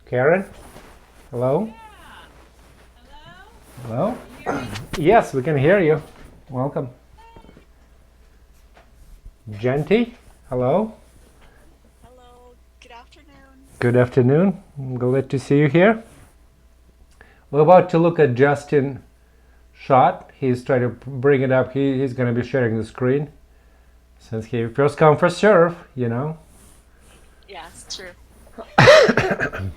Karen? Hello? Hello? Hello? Can you hear me? Yes, we can hear you. Welcome. Jenty? Hello? Hello. Good afternoon. Good afternoon. I'm glad to see you here. We're about to look at Justin shot. He's trying to bring it up. He's going to be sharing the screen. Since he first come, first serve, you know. Yes, true. It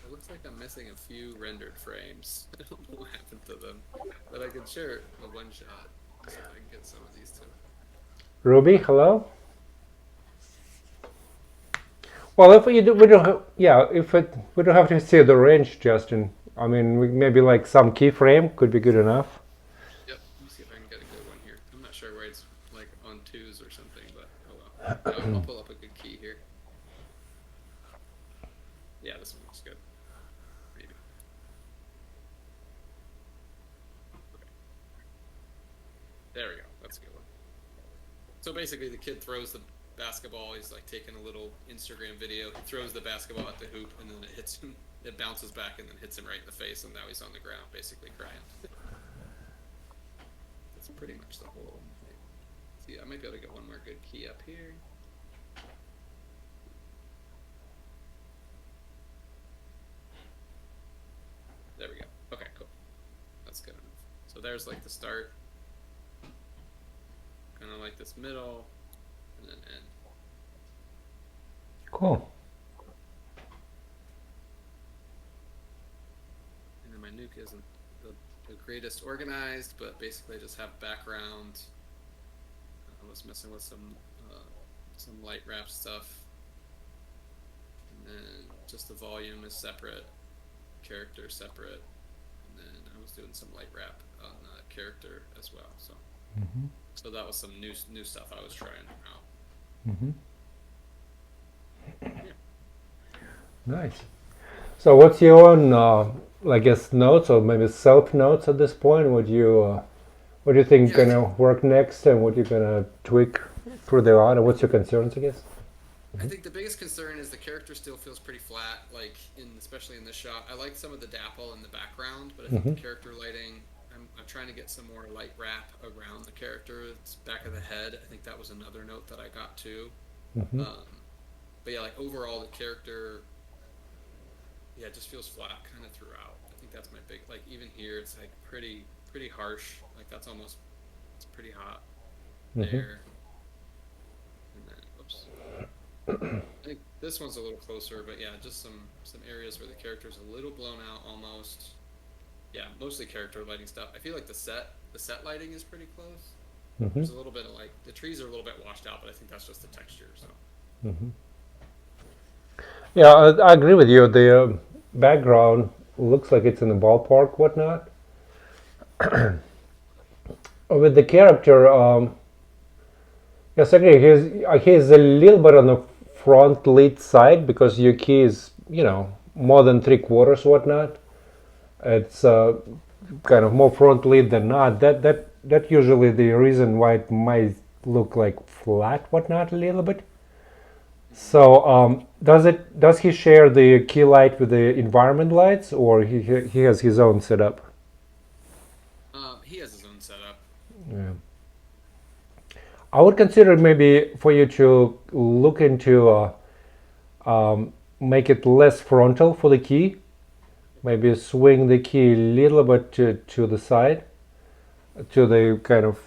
looks like I'm missing a few rendered frames. I don't know what happened to them, but I can share a one shot so I can get some of these too. Ruby, hello? Well, if we don't have, yeah, we don't have to see the range, Justin. I mean, maybe like some keyframe could be good enough. Yep, let me see if I can get a good one here. I'm not sure where it's like on twos or something, but oh well. I'll pull up a good key here. Yeah, this one looks good. Maybe. Okay. There we go. That's a good one. So basically, the kid throws the basketball. He's like taking a little Instagram video. He throws the basketball at the hoop, and then it hits him. It bounces back and then hits him right in the face, and now he's on the ground, basically crying. That's pretty much the whole thing. See, I might be able to get one more good key up here. There we go. Okay, cool. That's good enough. So there's like the start, kind of like this middle, and then end. Cool. And then my nuke isn't the greatest organized, but basically I just have background. I was messing with some light wrap stuff, and then just the volume is separate, character separate, and then I was doing some light wrap on the character as well. So, so that was some new stuff I was trying out. Mm-hmm. Yeah. Nice. So, what's your own, I guess, notes or maybe self notes at this point? What do you think Yeah, gonna work next, and what you're gonna tweak through the art, and what's your concerns, I guess? I think the biggest concern is the character still feels pretty flat, like especially in this shot. I like some of the dapple in the background, but I think the character lighting. I'm trying to get some more light wrap around the character. It's back of the head. I think that was another note that I got too. Mm-hmm. But yeah, like overall the character, yeah, it just feels flat kind of throughout. I think that's my big like even here it's like pretty harsh. Like that's almost it's pretty hot there. And then oops. I think this one's a little closer, but yeah, just some areas where the character's a little blown out almost. Yeah, mostly character lighting stuff. I feel like the set lighting is pretty close. Mm-hmm. There's a little bit of like the trees are a little bit washed out, but I think that's just the texture. So Mm-hmm. Yeah, I agree with you. The background looks like it's in the ballpark, whatnot. With the character, yes, I agree. He's a little bit on the front lead side because your key is, more than 3/4, whatnot. It's kind of more front lead than not. That usually the reason why it might look like flat, whatnot, a little bit. So does he share the key light with the environment lights, or he has his own setup? he has his own setup. Yeah. I would consider maybe for you to look into make it less frontal for the key. Maybe swing the key a little bit to the side, to the kind of,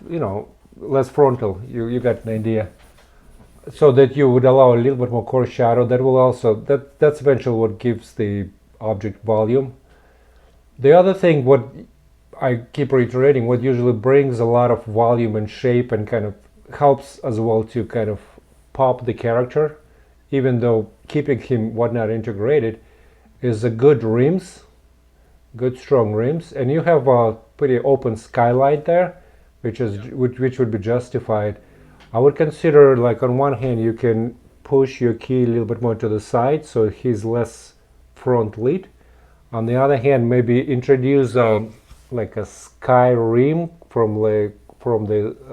less frontal. You got an idea. So that you would allow a little bit more coarse shadow. That will also, that's eventually what gives the object volume. The other thing, what I keep reiterating, what usually brings a lot of volume and shape and kind of helps as well to kind of pop the character, even though keeping him whatnot integrated, is a good rims, good strong rims, and you have a pretty open skylight there, which would be justified. I would consider, like, on one hand you can push your key a little bit more to the side so he's less front lit. On the other hand, maybe introduce like a sky rim from the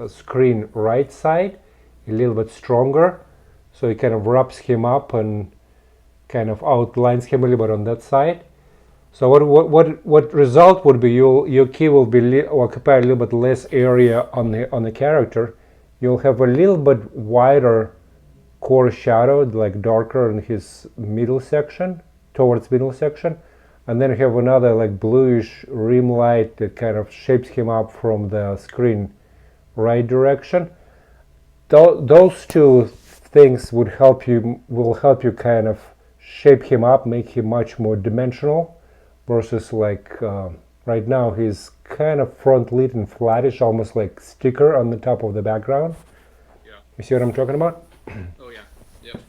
screen right side, a little bit stronger, so it kind of wraps him up and kind of outlines him a little bit on that side. So what result would be your key will be occupy a little bit less area on the character. You'll have a little bit wider core shadow, like darker in his middle section, towards middle section, and then you have another like bluish rim light that kind of shapes him up from the screen right direction. Those two things will help you kind of shape him up, make him much more dimensional, versus like right now he's kind of front lit and flattish, almost like sticker on the top of the background. Yeah. You see what I'm talking about? Oh yeah. Yep.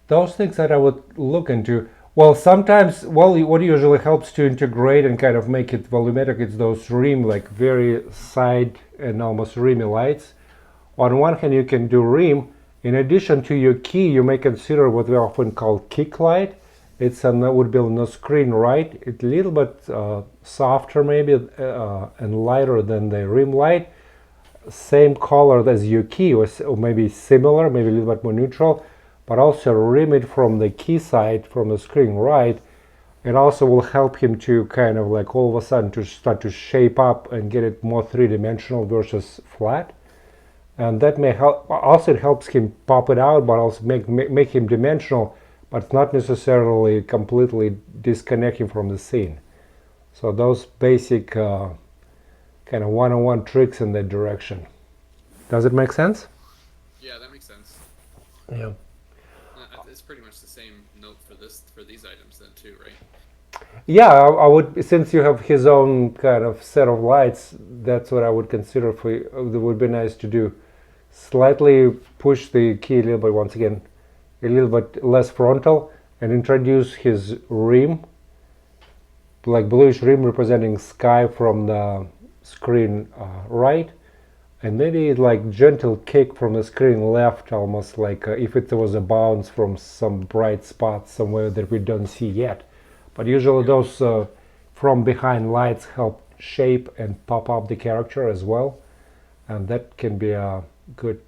Those things that I would look into. Well, sometimes, what usually helps to integrate and kind of make it volumetric is those rim, like very side and almost rimmy lights. On one hand, you can do rim. In addition to your key, you may consider what we often call kick light. It's would be on the screen right. It's a little bit softer maybe and lighter than the rim light. Same color as your key, or maybe similar, maybe a little bit more neutral, but also rim it from the key side, from the screen right. It also will help him to kind of like all of a sudden to start to shape up and get it more three-dimensional versus flat. And that may help. Also, it helps him pop it out, but also make him dimensional, but it's not necessarily completely disconnect him from the scene. So those basic kind of one-on-one tricks in that direction. Does it make sense? Yeah, that makes sense. Yeah. It's pretty much the same note for these items then too, right? Yeah, I would, since you have his own kind of set of lights, that's what I would consider for you. It would be nice to do. Slightly push the key a little bit, once again, a little bit less frontal, and introduce his rim, like bluish rim representing sky from the screen right, and maybe like gentle kick from the screen left, almost like if it was a bounce from some bright spot somewhere that we don't see yet. But usually those from behind lights help shape and pop up the character as well, and that can be a good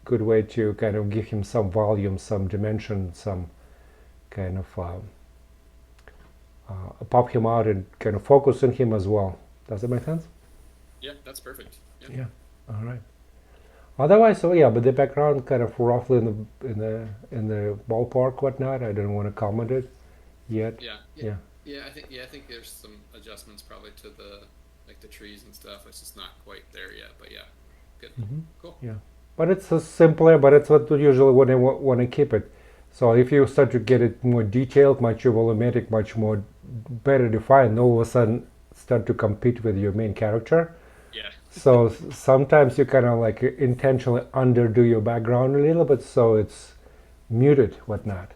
way to kind of give him some volume, some dimension, some kind of pop him out and kind of focus on him as well. Does that make sense? Yeah, that's perfect. Yep. Yeah. All right. Otherwise, so yeah, but the background kind of roughly in the ballpark, whatnot. I don't want to comment it yet. Yeah. I think there's some adjustments probably to the trees and stuff. It's just not quite there yet, but yeah, good. Cool. Yeah, but it's simpler, but it's what usually when I want to keep it. So if you start to get it more detailed, much more volumetric, much more better defined, all of a sudden start to compete with your main character. Yeah. So sometimes you kind of like intentionally underdo your background a little bit, so it's muted, whatnot.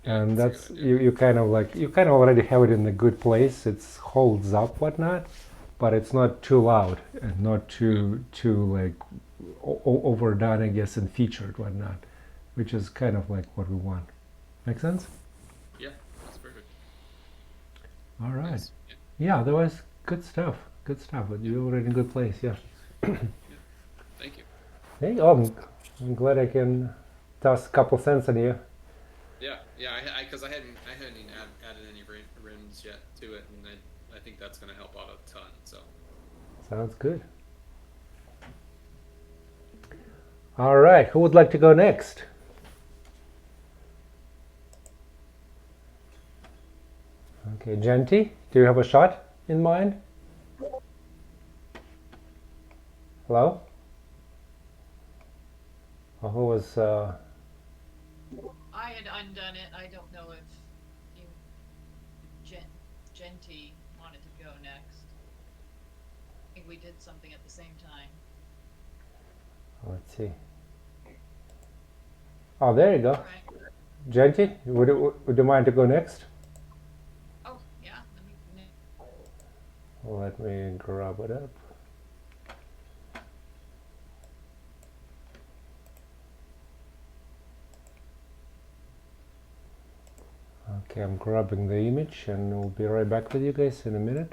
And that's you kind of already have it in a good place. It holds up, whatnot, but it's not too loud and not too like overdone, I guess, and featured, whatnot, which is kind of like what we want. Make sense? Yeah, that's perfect. All right. Nice. Yeah. Otherwise, good stuff. Good stuff. You're already in a good place. Yeah. Thank you. Hey, I'm glad I can toss a couple cents on you. Yeah, because I hadn't even added any rims yet to it, and I think that's going to help out a ton. So. Sounds good. All right. Who would like to go next? Okay, Jenty, do you have a shot in mind? Hello? Oh, who was? I had undone it. I don't know if you, Jenty, wanted to go next. I think we did something at the same time. Let's see. Oh, there you go. All right. Jenty, would you mind to go next? Oh, yeah. Let me grab it up. Okay, I'm grabbing the image and we'll be right back with you guys in a minute.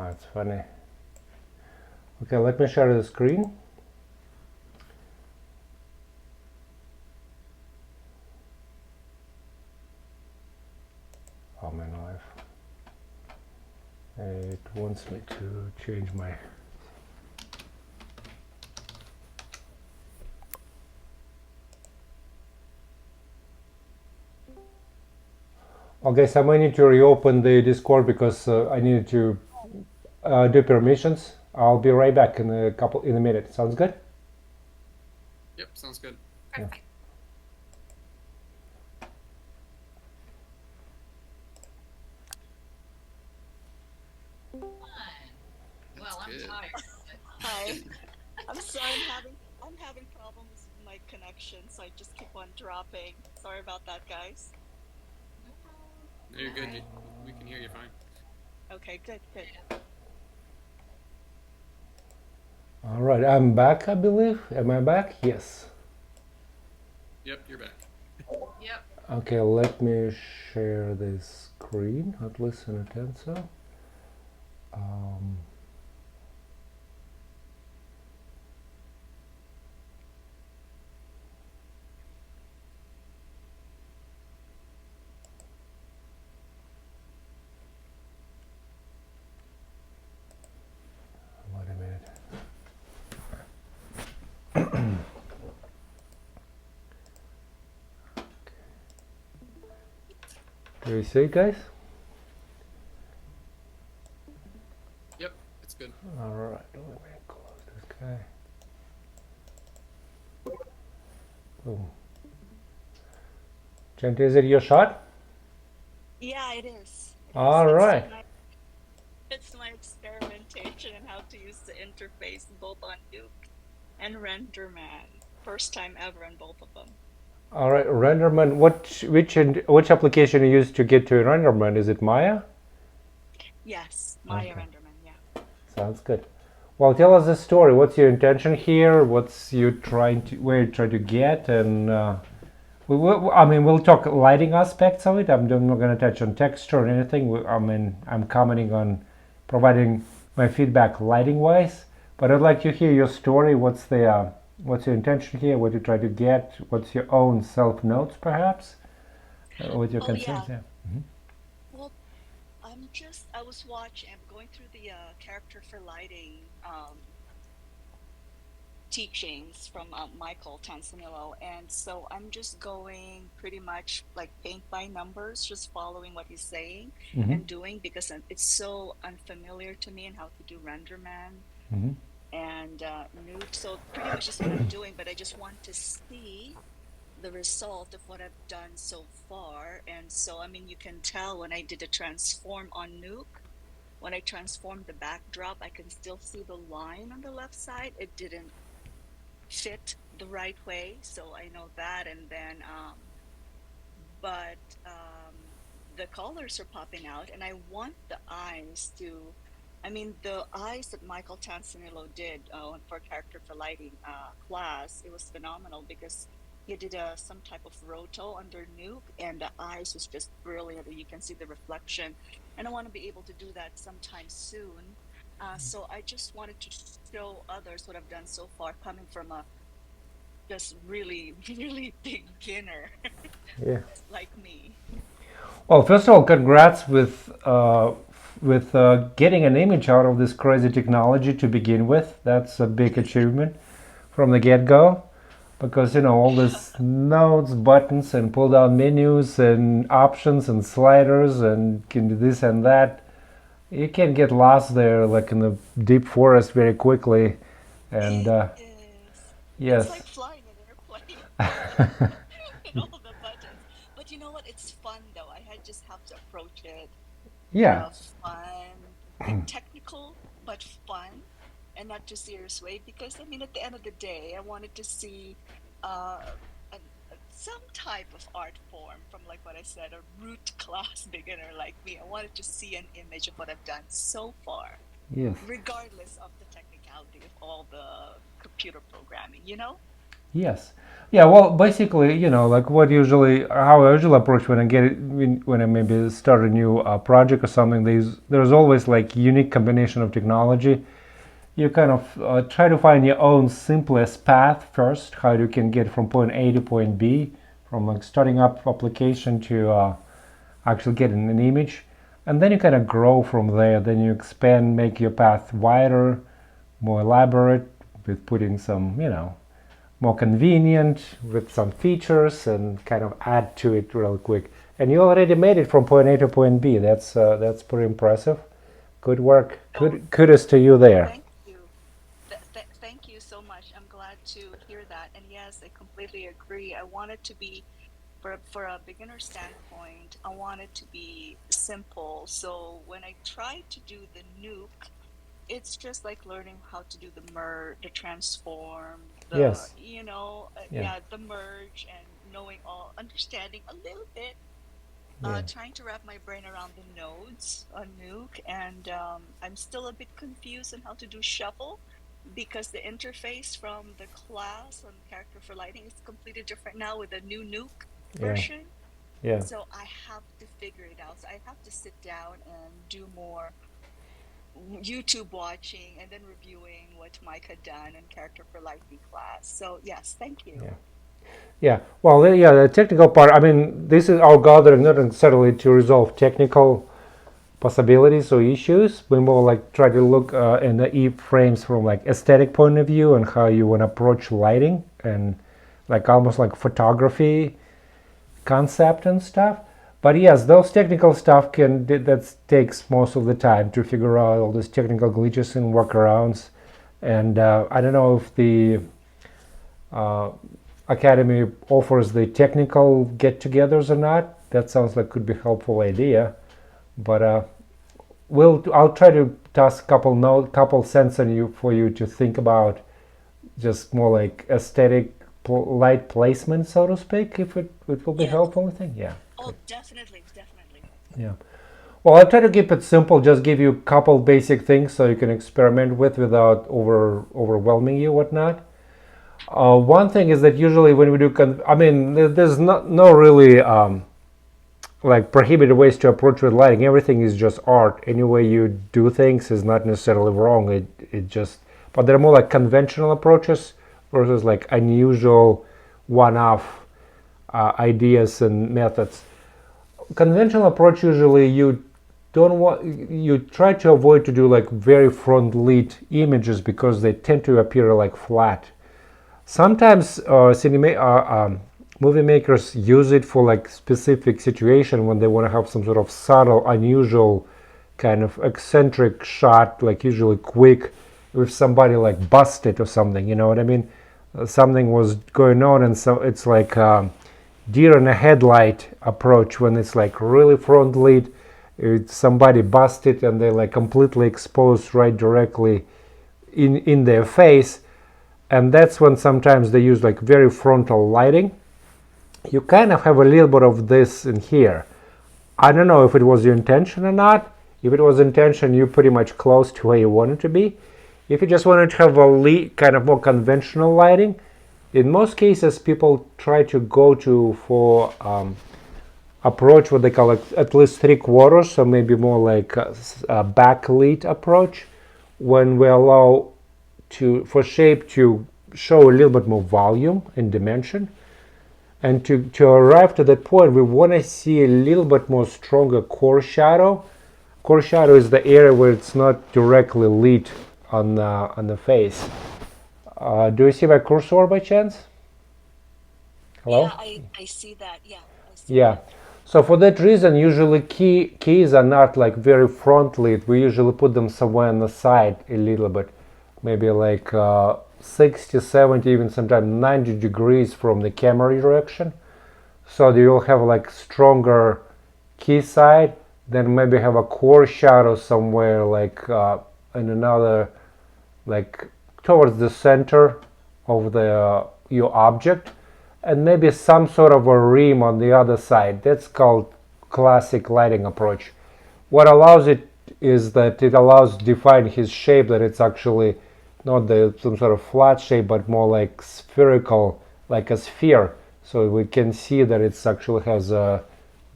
Oh, it's funny. Okay, let me share the screen. Oh, my life. It wants me to change my... Okay, so I might need to reopen the Discord because I needed to do permissions. I'll be right back in a minute. Sounds good? Yep, sounds good. Perfect. Fine. Well, I'm good. tired. Hi. I'm sorry. I'm having problems with my connection, so I just keep on dropping. Sorry about that, guys. No problem. No, you're good. Alright. We can hear you fine. Okay, good. All right, I'm back, I believe. Am I back? Yes. Yep, you're back. Yep. Okay, let me share this screen, at least in a Tanzillo. Wait a minute. Do you see it, guys? Yep, it's good. All right, let me close this guy. Boom. Jenty, is it your shot? Yeah, it is. All right. It's my experimentation in how to use the interface both on Nuke and RenderMan. First time ever on both of them. All right, RenderMan. Which application you use to get to RenderMan? Is it Maya? Yes, Maya Okay. RenderMan, yeah. Sounds good. Well, tell us the story. What's your intention here? Where you trying to get? And we'll talk lighting aspects of it. I'm not going to touch on texture or anything. I'm commenting on providing my feedback lighting wise. But I'd like to hear your story. What's your intention here? What you try to get? What's your own self notes, perhaps? What your Oh, concerns? yeah. Yeah. Well, I was I'm going through the character for lighting teachings from Michael Tanzillo, and so I'm just going pretty much like paint by numbers, just following what he's saying and doing because it's so unfamiliar to me and how to do RenderMan and Nuke. So pretty much just what I'm doing, but I just want to see the result of what I've done so far. And so, I mean, you can tell when I did a transform on Nuke, when I transformed the backdrop, I can still see the line on the left side. It didn't fit the right way, so I know that. And then, but the colors are popping out, and I want the eyes to. I mean, the eyes that Michael Tanzillo did for character for lighting class, it was phenomenal because he did some type of roto under Nuke, and the eyes was just brilliant. You can see the reflection, and I want to be able to do that sometime soon. So I just wanted to show others what I've done so far, coming from a just really, really beginner Yeah. like me. Well, first of all, congrats with getting an image out of this crazy technology to begin with. That's a big achievement from the get-go, because all these nodes, buttons, and pull-down menus, and options, and sliders, and can do this and that. You can get lost there, like in the deep forest, very quickly. And It is. It's like yes, flying an airplane and all the buttons. But you know what? It's fun though. Just have to approach it in yeah, a fun, like technical but fun, and not too serious way. Because I mean, at the end of the day, I wanted to see uh, some type of art form from, like what I said, a root class beginner like me. I wanted to see an image of what I've done so far, yes, regardless of the technicality of all the computer programming. yes. Yeah, well, basically, like what usually, how I usually approach when I get it, when I maybe start a new project or something. There's always like unique combination of technology. You kind of try to find your own simplest path first, how you can get from point A to point B, from like starting up application to actually getting an image, and then you kind of grow from there. Then you expand, make your path wider, more elaborate, with putting some, more convenient with some features, and kind of add to it real quick. And you already made it from point A to point B. That's pretty impressive. Good work. Oh, Kudos to you there. thank you. Thank you so much. I'm glad to hear that. And yes, I completely agree. I want it to be, for a beginner standpoint, I want it to be simple. So when I try to do the nuke, it's just like learning how to do the merge, the transform, Yes. Yeah. yeah, the merge, and knowing all, understanding a little bit, Yeah. trying to wrap my brain around the nodes on Nuke, and I'm still a bit confused on how to do shuffle because the interface from the class on character for lighting is completely different now with the new Nuke Yeah. version. Yeah. So I have to figure it out. So I have to sit down and do more YouTube watching and then reviewing what Mike had done in character for lighting class. So yes, thank you. Yeah. Yeah. Well, yeah, the technical part. I mean, this is our gathering not necessarily to resolve technical possibilities or issues. We more like try to look in the frames from like aesthetic point of view and how you want to approach lighting and like almost like photography concept and stuff. But yes, those technical stuff that takes most of the time to figure out all these technical glitches and workarounds. And I don't know if the uh, Academy offers the technical get-togethers or not. That sounds like could be a helpful idea. But I'll try to toss a couple cents on you for you to think about, just more like aesthetic light placement, so to speak. If it will be Yes. helpful, I think. Yeah. Oh, definitely, definitely. Yeah. Well, I'll try to keep it simple. Just give you a couple basic things so you can experiment with without overwhelming you, whatnot. One thing is that usually when we do, I mean, there's no really like prohibited ways to approach with lighting. Everything is just art. Any way you do things is not necessarily wrong. It just, but there are more like conventional approaches versus like unusual one-off ideas and methods. Conventional approach, usually you try to avoid to do like very front lit images because they tend to appear like flat. Sometimes movie makers use it for like specific situation when they want to have some sort of subtle, unusual, kind of eccentric shot, like usually quick, with somebody like busted or something. You know what I mean? Something was going on, and so it's like deer in a headlight approach when it's like really front lit. It's somebody busted and they're like completely exposed right directly in their face, and that's when sometimes they use like very frontal lighting. You kind of have a little bit of this in here. I don't know if it was your intention or not. If it was intention, you're pretty much close to where you wanted to be. If you just wanted to have a kind of more conventional lighting, in most cases people try to go for approach what they call at least 3/4, so maybe more like a backlit approach, when we allow for shape to show a little bit more volume and dimension. And to arrive to that point, we want to see a little bit more stronger core shadow. Core shadow is the area where it's not directly lit on the face. Do you see my cursor by chance? Yeah, Hello? I see that. Yeah, I see Yeah. that. So for that reason, usually keys are not like very front lit. We usually put them somewhere on the side a little bit, maybe like 60, 70, even sometimes 90 degrees from the camera direction. So you'll have like stronger key side, then maybe have a core shadow somewhere like in another, like towards the center of the your object, and maybe some sort of a rim on the other side. That's called classic lighting approach. What allows it is that it allows define his shape, that it's actually not some sort of flat shape, but more like spherical, like a sphere, so we can see that it actually has a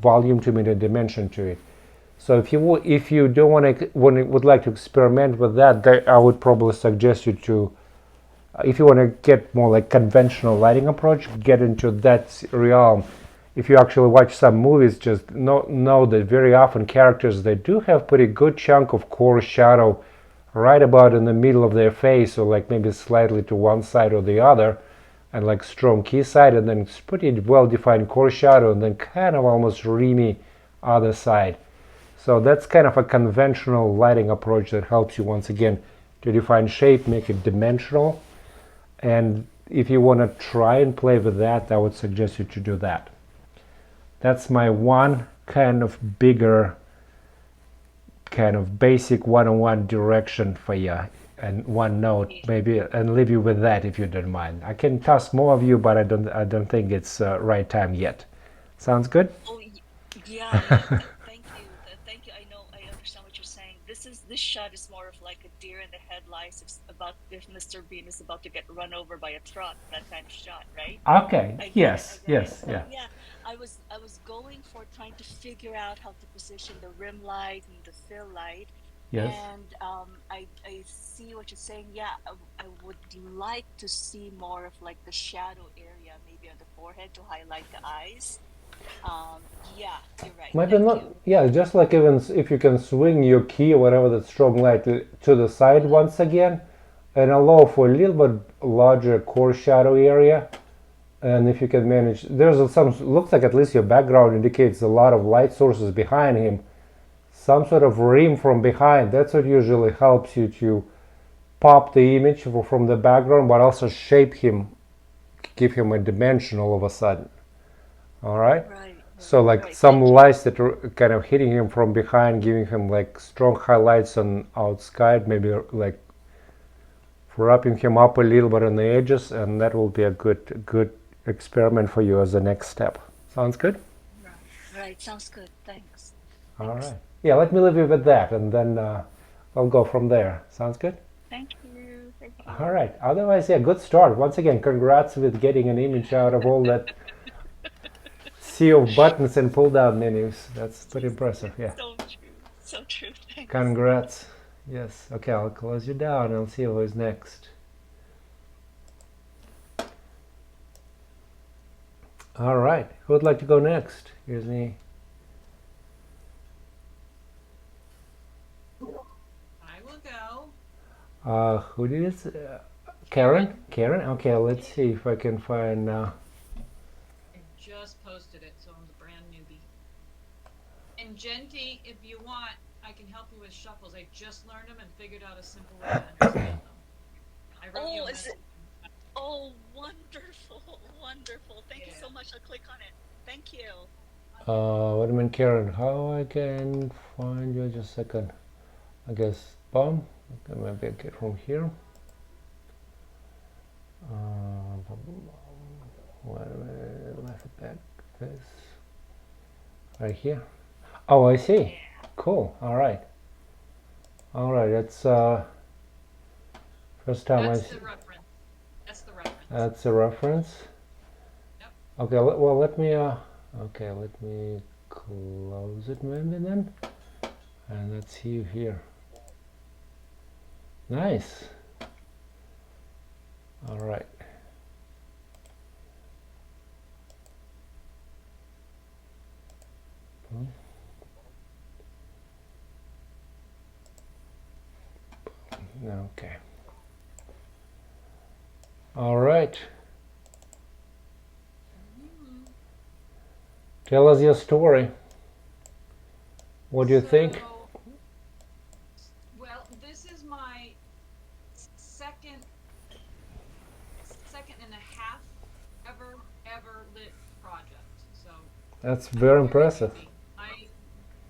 volume to it and dimension to it. So if you don't would like to experiment with that, I would probably suggest you to, if you want to get more like conventional lighting approach, get into that realm. If you actually watch some movies, just know that very often characters, they do have pretty good chunk of core shadow right about in the middle of their face, or like maybe slightly to one side or the other, and like strong key side, and then it's pretty well defined core shadow, and then kind of almost dreamy other side. So that's kind of a conventional lighting approach that helps you once again to define shape, make it dimensional. And if you want to try and play with that, I would suggest you to do that. That's my one kind of bigger, kind of basic one-on-one direction for you, and one note maybe, and leave you with that if you don't mind. I can toss more of you, but I don't think it's right time yet. Sounds good? Oh, yeah, yeah. Thank you. Thank you. I know. I understand what you're saying. This shot is more of like a deer in the headlights. It's about if Mr. Bean is about to get run over by a truck. That kind of shot, right? Okay. I get it. I Yes. get it. Yes. So Yeah. yeah, I was going for trying to figure out how to position the rim light and the fill light. Yes. And I see what you're saying. Yeah, I would like to see more of like the shadow area, maybe on the forehead to highlight the eyes. Yeah, you're right. Maybe Thank not. you. Yeah, just like even if you can swing your key or whatever that strong light to the side once again, and allow for a little bit larger core shadow area. And if you can manage, there's some, looks like at least your background indicates a lot of light sources behind him, some sort of rim from behind. That's what usually helps you to pop the image from the background, but also shape him, give him a dimension all of a sudden. All right. Right, So right, like right. some Thank you. lights that are kind of hitting him from behind, giving him like strong highlights on outside, maybe like wrapping him up a little bit on the edges, and that will be a good experiment for you as the next step. Sounds good? Right, right. Sounds good. Thanks. All Thanks. right. Yeah, let me leave you with that, and then I'll go from there. Sounds good? Thank you. Thank All you. right. Otherwise, yeah, good start. Once again, congrats with getting an image out of all that sea of buttons and pull-down menus. That's pretty impressive. Yeah. So true. So true. Thanks. Congrats. Yes. Okay, I'll close you down. I'll see who is next. All right. Who would like to go next? Here's me. I will go. Who did it? Karen? Karen? Okay, let's see if I can find. I just posted it, so I'm a brand newbie. And Jenty, if you want, I can help you with shuffles. I just learned them and figured out a simple way to understand them. I wrote you a Oh, is it? message. Oh, wonderful. Wonderful. Thank you so Yeah. much. I'll click on it. Thank you. Wait a minute, Karen. How I can find you? Just a second. I guess. Boom. Okay, maybe I get from here. Wait a minute. Left back. This. Right here. Oh, I see. Yeah. Cool. All right. All right. That's first time That's I see. the reference. That's the reference. That's a reference. Yep. Okay. Well, let me. Okay. Let me close it maybe then, and let's see you here. Nice. All right. Okay. All right. Tell us your story. What do you think? So, well, this is my second and a half ever lit project. So That's I'm very very impressive. newbie.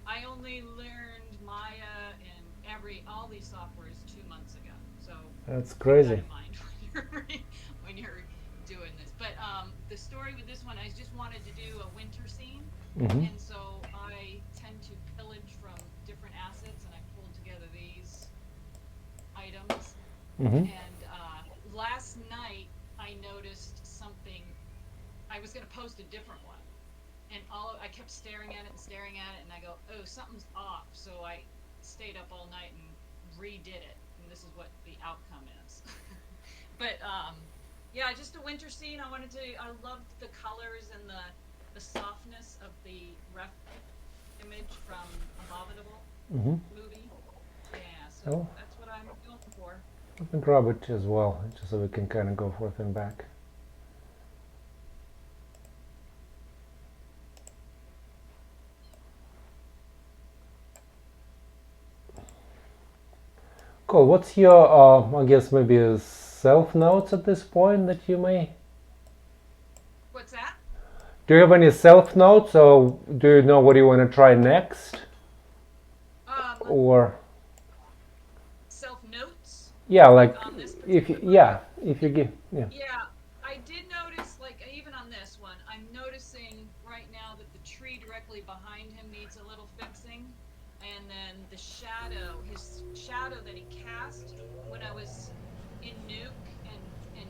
I only learned Maya and all these softwares 2 months ago. So That's keep that crazy. in mind when you're doing this. But the story with this one, I just wanted to do a winter scene, Mm-hmm. and so I tend to pillage from different assets, and I pulled together these items. Mm-hmm. And last night I noticed something I was gonna post a different one, and I kept staring at it and staring at it, and I go, oh, something's off. So I stayed up all night and redid it, and this is what the outcome is. But yeah, just a winter scene. I loved the colors and the softness of the ref image from Abominable movie. Yeah, so Oh. that's what I'm going for. I can grab it as well, just so we can kind of go forth and back. Cool. What's your, I guess maybe self notes at this point that you may? What's that? Do you have any self notes, or do you know what you want to try next? Or Self notes. yeah, like On this if you, particular if you give Yeah, I did notice, like, even on this one, I'm noticing right now that the tree directly behind him needs a little fixing. And then the shadow, his shadow that he cast when I was in Nuke and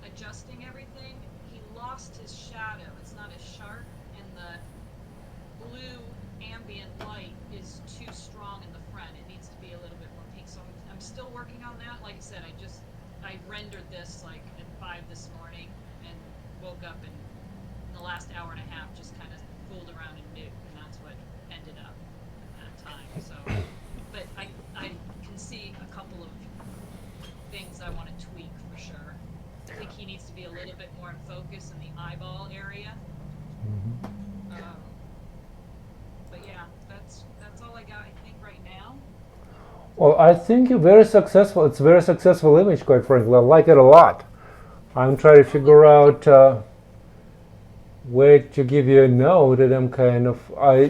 adjusting everything, he lost his shadow. It's not as sharp, and the blue ambient light is too strong in the front. It needs to be a little bit more pink. So I'm still working on that. Like I said, I rendered this like at 5 this morning and woke up and in the last hour and a half just kind of fooled around in Nuke, and that's what ended up at that time. So, but I can see a couple of things I want to tweak for sure. I think he needs to be a little bit more in focus in the eyeball area. But yeah, that's all I got, I think, right now. well, I think you're very successful. It's a very successful image, quite frankly. I like it a lot. I'm trying to figure out where to give you a note, and I'm kind of.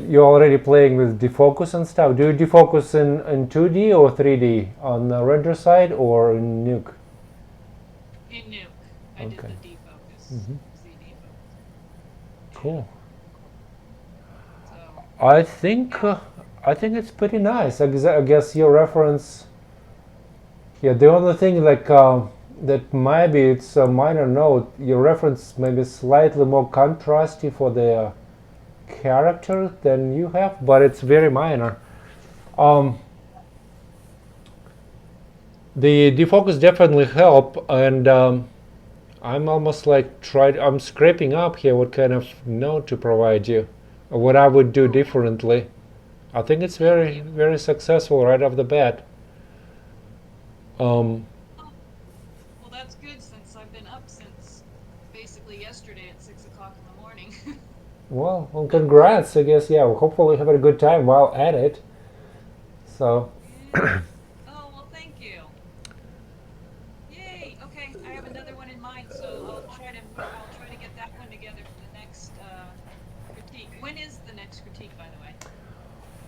You're already playing with defocus and stuff. Do you defocus in 2D or 3D on the render side or in Nuke? In Nuke, I did Okay. the defocus. It was the defocus. Cool. So I think it's pretty nice. I guess your reference. Yeah, the only thing like that maybe it's a minor note. Your reference may be slightly more contrasty for the character than you have, but it's very minor. The defocus definitely help, and I'm almost like I'm scraping up here what kind of note to provide you, or what I would do differently. I think it's very, very successful right off the bat. well, that's good since I've been up since basically yesterday at 6 o'clock in the morning. Well, congrats, I guess. Yeah, well, hopefully you have a good time while at it. So, Yeah. Oh, well, thank you. Yay. Okay, I have another one in mind, so I'll try to get that one together for the next critique. When is the next critique, by the way?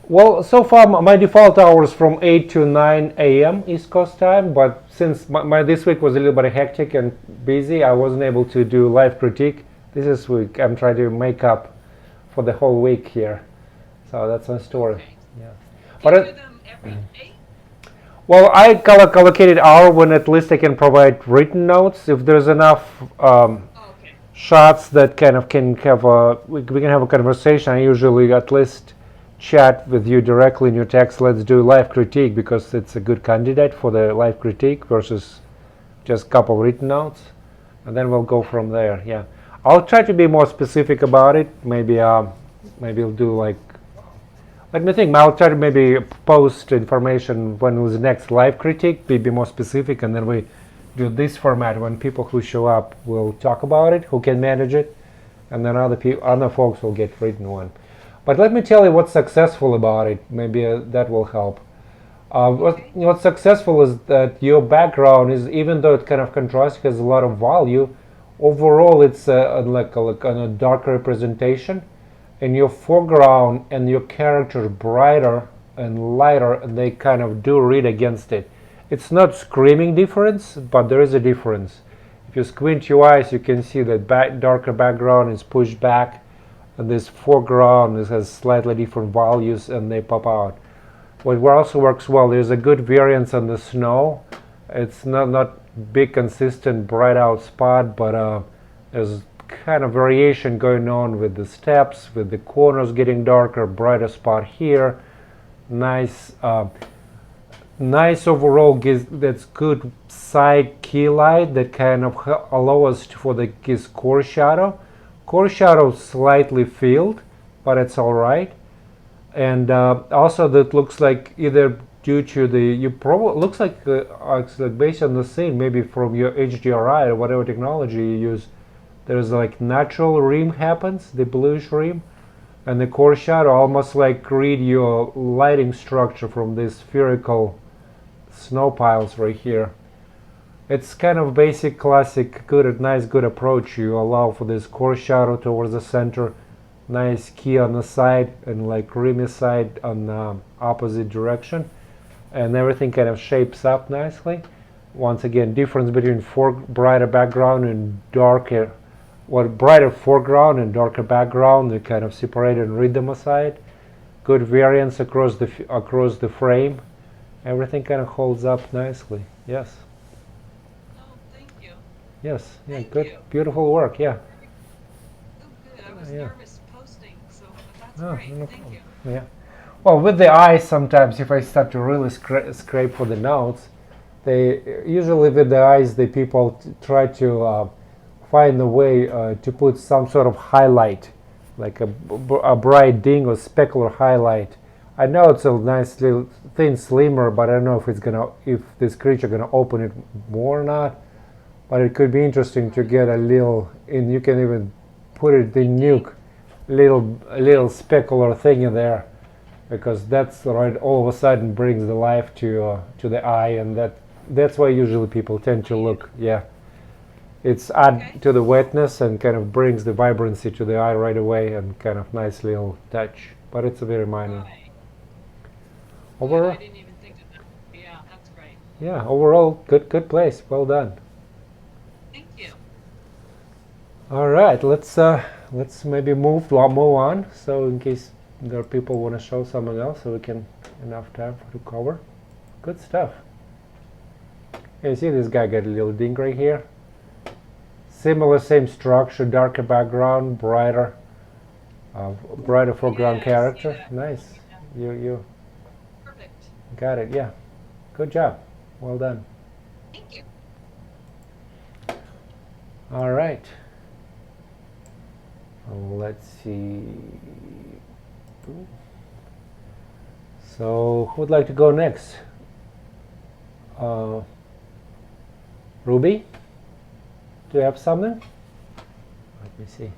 well, so far my default hours from 8 to 9 a.m. East Coast time, but since my this week was a little bit hectic and busy, I wasn't able to do live critique this week. I'm trying to make up for the whole week here. So that's my story. Okay. Yeah. Do But you do them every day? well, I allocated hour when at least I can provide written notes. If there's enough Oh, okay. shots that kind of can have we can have a conversation, I usually at least chat with you directly in your text. Let's do live critique because it's a good candidate for the live critique versus just a couple written notes, and then we'll go from there. Yeah, I'll try to be more specific about it. Maybe we'll do like. Let me think. I'll try to maybe post information when was the next live critique. Be more specific, and then we do this format when people who show up will talk about it, who can manage it, and then other folks will get written one. But let me tell you what's successful about it. Maybe that will help. What's successful is that your background is, even though it kind of contrasts, has a lot of value. Overall, it's like a darker representation, and your foreground and your character brighter and lighter, and they kind of do read against it. It's not screaming difference, but there is a difference. If you squint your eyes, you can see that darker background is pushed back, and this foreground has slightly different values, and they pop out. What also works well, there's a good variance on the snow. It's not big, consistent, bright out spot, but there's kind of variation going on with the steps, with the corners getting darker, brighter spot here. Nice, nice overall. That's good side key light that kind of allow us for this core shadow. Core shadow slightly filled, but it's all right. And also that looks like either due to the looks like based on the scene, maybe from your HDRI or whatever technology you use, there's like natural rim happens, the bluish rim, and the core shadow almost like read your lighting structure from these spherical snow piles right here. It's kind of basic, classic, nice, good approach. You allow for this core shadow towards the center, nice key on the side, and like rimmy side on the opposite direction, and everything kind of shapes up nicely. Once again, difference between brighter background and darker, brighter foreground and darker background. They kind of separate and read them aside. Good variance across the frame. Everything kind of holds up nicely. Yes. Oh, thank you. Yes. Yeah. Thank Good. you. Beautiful work. Yeah. Oh, good. I was Yeah. nervous posting, so that's Oh, great. no Thank problem. you. Yeah. Well, with the eyes, sometimes if I start to really scrape for the notes, they usually with the eyes, the people try to find a way to put some sort of highlight, like a bright ding or specular highlight. I know it's a nice little thin slimmer, but I don't know if this creature gonna open it more or not. But it could be interesting to get a little, and you can even put it in nuke, little specular thing in there, because that's right. All of a sudden brings the life to the eye, and that's why usually people tend to look. Yeah, it's add to the wetness and kind of brings the vibrancy to the eye right away, and kind of nice little touch. But it's a very minor. Right. Good. Overall, I didn't even think of that. Yeah, that's great. yeah, overall good place. Well done. Thank you. All right, let's maybe move on. So in case there are people want to show someone else, so we can enough time to cover. Good stuff. You see this guy got a little ding right here. Similar, same structure, darker background, brighter foreground Yeah, I see character. that. Nice. Yeah. You Perfect. got it. Yeah. Good job. Well done. Thank you. All right. Let's see. So, who would like to go next? Ruby? Do you have something? Let me see.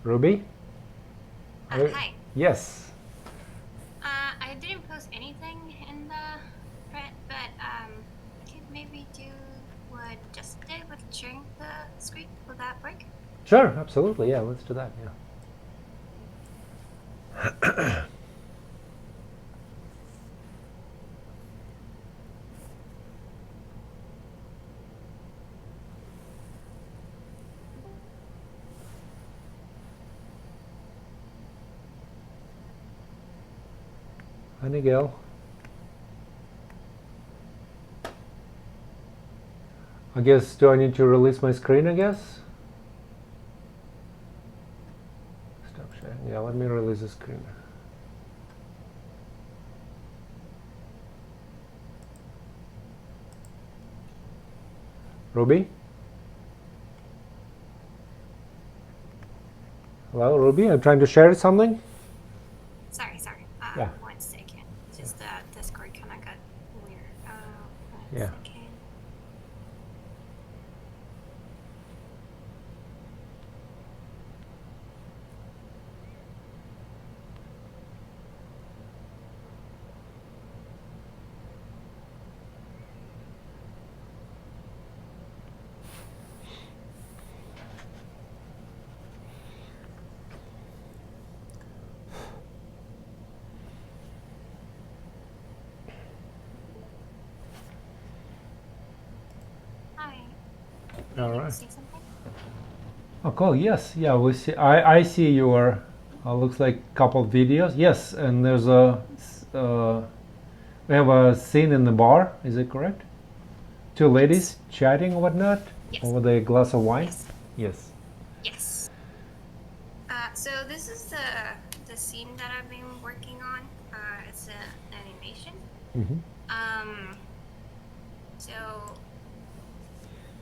Ruby? Hi. Yes. I didn't post anything in the thread, but could maybe do what just did with sharing the screen. Will that work? Sure, absolutely. Yeah, let's do that. Yeah. Hi, Miguel. I guess, do I need to release my screen, I guess? Stop sharing. Yeah, let me release the screen. Ruby? Hello, Ruby? I'm trying to share something. Sorry. Yeah. 1 second. Just the Discord kind of got weird. 1 Yeah. second. Hi. All Did you right. see something? Oh, cool. Yes. Yeah. We see. I see your. Looks like couple videos. Yes, and there's we have a scene in the bar. Is it correct? Two ladies chatting or whatnot Yes. over the glass of wine. Yes. Yes. Yes. So this is the scene that I've been working on. It's an animation. So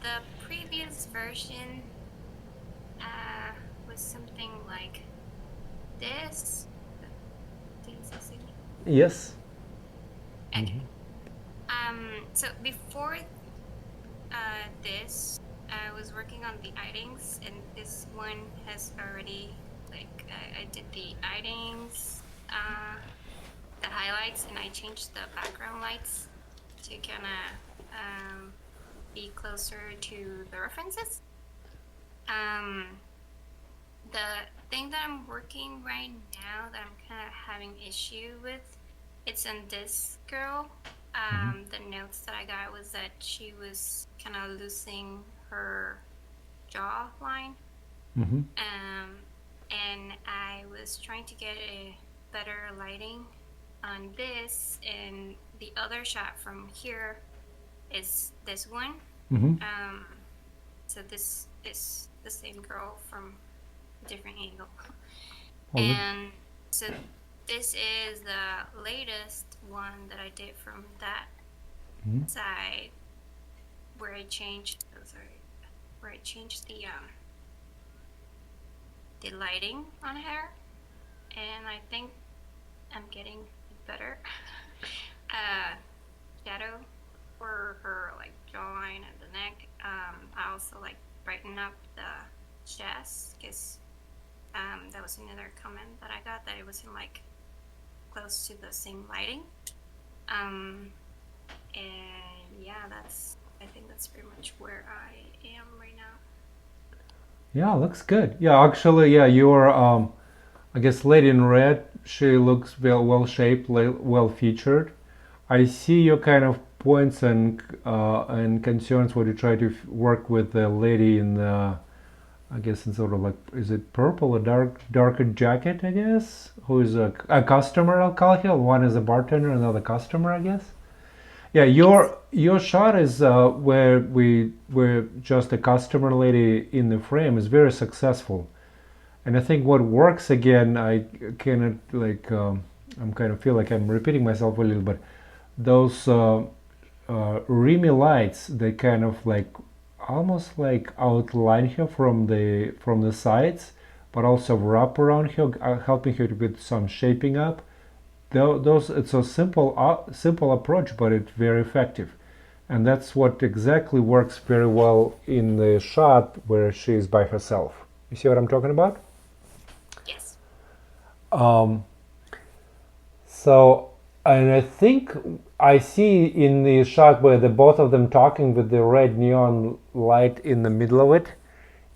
the previous version was something like this. Did you see me? Yes. Okay. So before this, I was working on the idings, and this one has already I did the idings, the highlights, and I changed the background lights to kind of be closer to the references. The thing that I'm working right now that I'm kind of having issue with, it's in this girl. The notes that I got was that she was kind of losing her jawline. And I was trying to get a better lighting on this, and the other shot from here is this one. So this is the same girl from a different angle. And so this is the latest one that I did from that side, where I changed the lighting on her, and I think I'm getting better shadow for her jawline and the neck. I also brighten up the chest, because that was another comment that I got, that it wasn't close to the same lighting. And yeah, I think that's pretty much where I am right now. Yeah, looks good. Yeah, actually, yeah, your I guess lady in red, she looks well shaped, well featured. I see your kind of points and concerns when you try to work with the lady in the, I guess in sort of is it purple, a darker jacket, I guess, who is a customer, I'll call her. One is a bartender, another customer, I guess. Yeah, your shot is where we're just a customer lady in the frame is very successful, and I think what works again, I cannot I'm kind of feel like I'm repeating myself a little, but those Remy lights, they kind of almost outline her from the sides, but also wrap around her, helping her with some shaping up. Those it's a simple approach, but it's very effective, and that's what exactly works very well in the shot where she is by herself. You see what I'm talking about? Yes. So, and I think I see in the shot where the both of them talking with the red neon light in the middle of it,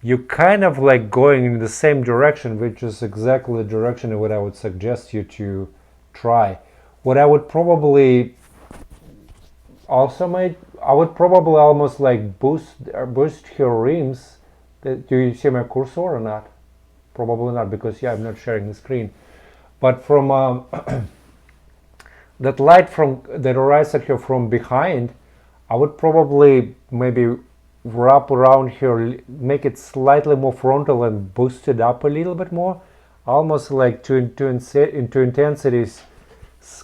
you kind of going in the same direction, which is exactly the direction of what I would suggest you to try. What I would probably also I would probably almost boost her rims. Do you see my cursor or not? Probably not, because I'm not sharing the screen. But from that light that arrives at her from behind, I would probably maybe wrap around her, make it slightly more frontal and boost it up a little bit more, almost into intensities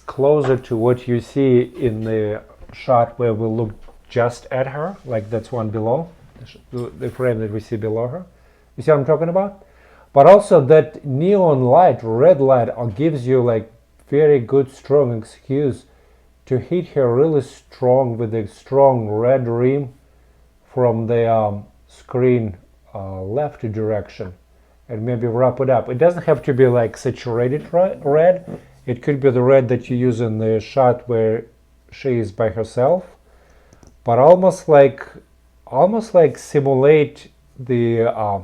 closer to what you see in the shot where we look just at her, that's one below, the frame that we see below her. You see what I'm talking about? But also that neon light, red light, gives you very good strong excuse to hit her really strong with a strong red rim from the screen left direction, and maybe wrap it up. It doesn't have to be saturated red. It could be the red that you use in the shot where she is by herself, but almost simulate the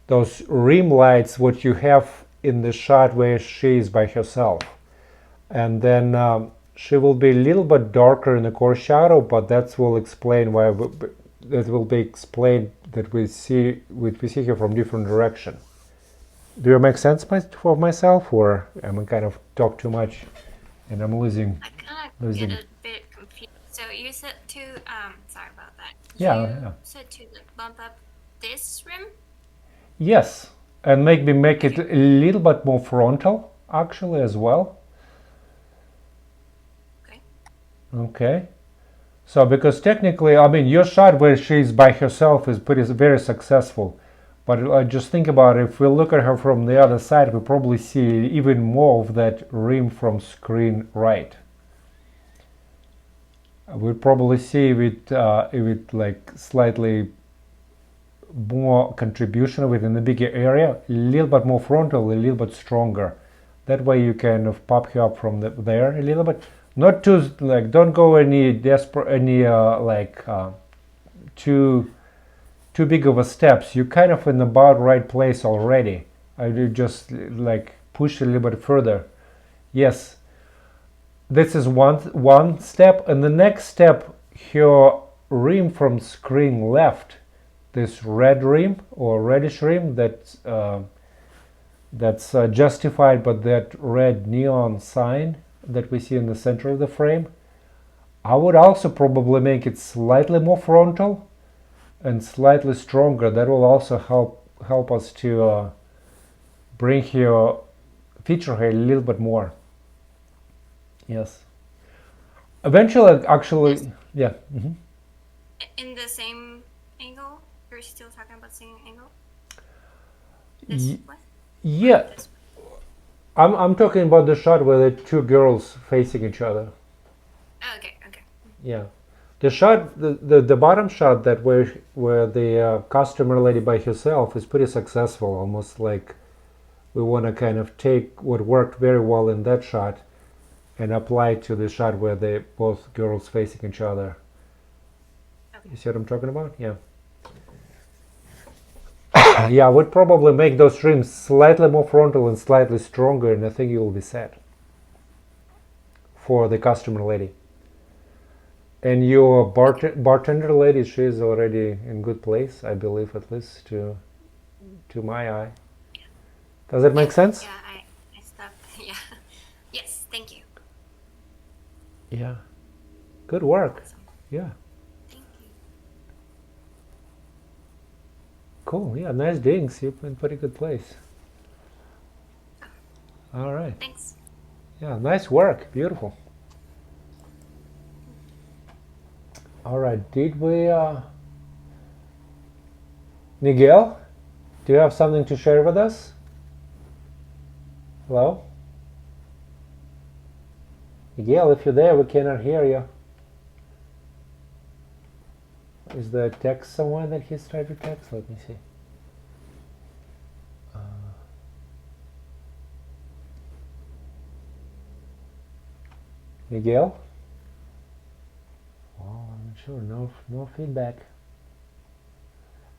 those rim lights what you have in the shot where she is by herself, and then she will be a little bit darker in the core shadow, but that will explain why. That will be explained that we see her from different direction. Do it make sense for myself, or am I kind of talk too much and I'm losing? I kind of get a bit confused. So you said to sorry about that. Yeah. You said to bump up this rim? Yes. and maybe make it a little bit more frontal actually as well. Okay. Okay. So because technically, I mean, your shot where she's by herself is very successful. But just think about it, if we look at her from the other side, we probably see even more of that rim from screen right. We'll probably see if it like slightly more contribution within the bigger area, a little bit more frontal, a little bit stronger. That way you kind of pop her up from there a little bit. Not too like, don't go any too big of a steps. You're kind of in about right place already. I do just like push a little bit further. Yes, this is one step, and the next step, her rim from screen left, this red rim or reddish rim that's justified by that red neon sign that we see in the center of the frame. I would also probably make it slightly more frontal and slightly stronger. That will also help us to feature her a little bit more. Yes. Eventually, actually, Yes. yeah. Mm-hmm. In the same angle? You're still talking about same angle? Ye- This one? Yeah, This I'm talking about the shot where the two girls facing each other. one? Oh, okay. Yeah, the shot, the bottom shot that where the customer lady by herself is pretty successful. Almost like we want to kind of take what worked very well in that shot and apply it to the shot where they both girls facing each other. Okay. You see what I'm talking about? Yeah. Yeah, I would probably make those rims slightly more frontal and slightly stronger, and I think you will be set for the customer lady. And your bartender lady, she's already in good place, I believe, at least to my eye. Does that make sense? Yeah, I stopped. Yeah. Yes, thank you. Yeah. Good work. Awesome. Yeah. Thank you. Cool. Yeah, nice digs. You're in pretty good place. All right. Thanks. Yeah, nice work. Beautiful. All right. Did we, Miguel, do you have something to share with us? Hello? Miguel, if you're there, we cannot hear you. Is there a text somewhere that he's tried to text? Let me see. Miguel? Well, I'm not sure. No feedback.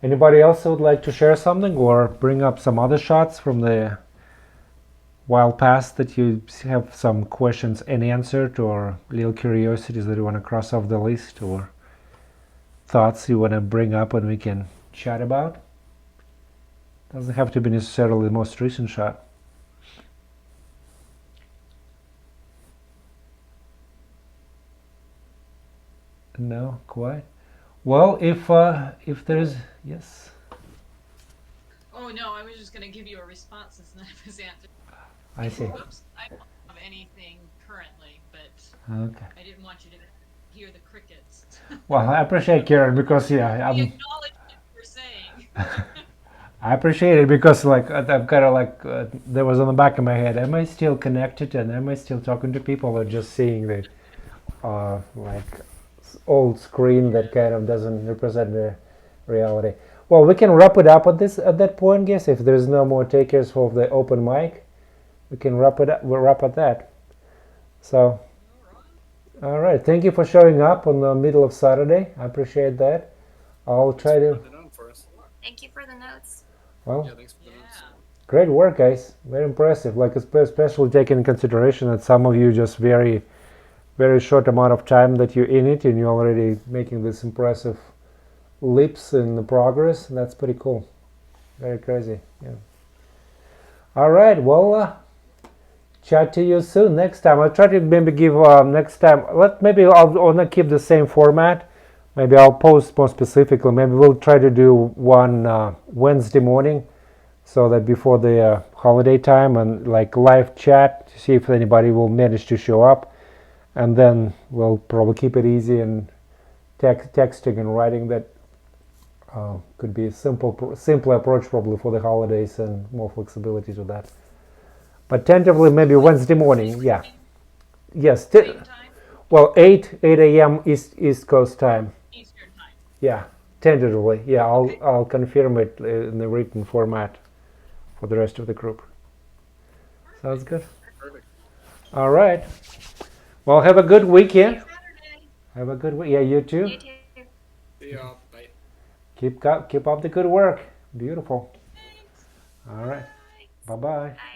Anybody else who would like to share something or bring up some other shots from the while past that you have some questions unanswered or little curiosities that you want to cross off the list or thoughts you want to bring up and we can chat about? Doesn't have to be necessarily the most recent shot. No, quite. Well, if there's yes. Oh no, I was just gonna give you a response since none of us answered. I see. Oops, I don't have anything currently, but Okay. I didn't want you to hear the crickets. Well, I appreciate Karen because We acknowledge what you're saying. I appreciate it because like I've got to there was on the back of my head, am I still connected and am I still talking to people or just seeing the old screen that kind of doesn't represent the reality? Well, we can wrap it up at that point, guess. If there's no more takers for the open mic, we can wrap it up. We'll wrap at that. So, all right. Thank you for showing up on the middle of Saturday. I appreciate that. I'll try to. Thank you for the notes. Well, Yeah, thanks for the notes. great work, guys. Very impressive. Like especially taking into consideration that some of you just very, very short amount of time that you're in it, and you're already making this impressive leaps in the progress. That's pretty cool. Very crazy. Yeah. All right. Well, chat to you soon next time. I'll try to maybe give next time. I'll not keep the same format. Maybe I'll post more specifically. Maybe we'll try to do one Wednesday morning so that before the holiday time, and like live chat to see if anybody will manage to show up, and then we'll probably keep it easy and texting and writing. That could be a simpler approach probably for the holidays and more flexibility to that. But tentatively maybe Wednesday morning. Yeah. Yes. Same time? Well, 8 a.m. East Coast time. Eastern time. Yeah, tentatively. Yeah, Okay. I'll confirm it in the written format for the rest of the group. Sounds good. Perfect. All right. Well, have a good weekend. Saturday. Have a good week. Yeah, you too. You too. See y'all. Bye. Keep up the good work. Beautiful. Thanks. All right. Bye. Bye bye. Bye.